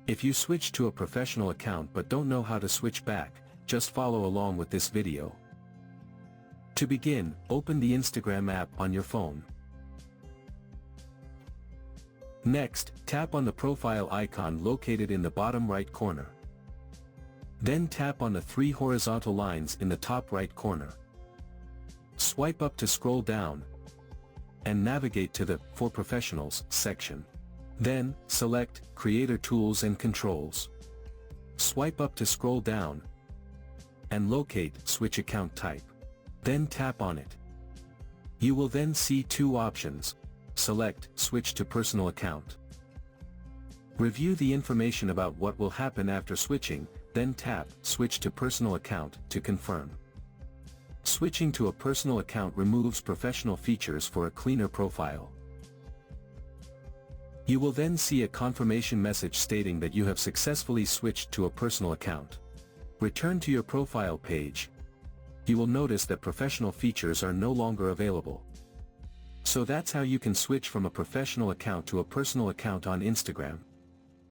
If you switch to a professional account but don't know how to switch back, just follow along with this video. To begin, open the Instagram app on your phone. Next, tap on the profile icon located in the bottom right corner. Then tap on the 3 horizontal lines in the top right corner. Swipe up to scroll down, and navigate to the For Professionals section. Then, select Creator Tools and Controls. Swipe up to scroll down, and locate Switch Account Type. Then tap on it. You will then see 2 options. Select Switch to Personal Account. Review the information about what will happen after switching, then tap Switch to Personal Account to confirm. Switching to a personal account removes professional features for a cleaner profile. You will then see a confirmation message stating that you have successfully switched to a personal account. Return to your profile page. You will notice that professional features are no longer available. So that's how you can switch from a professional account to a personal account on Instagram.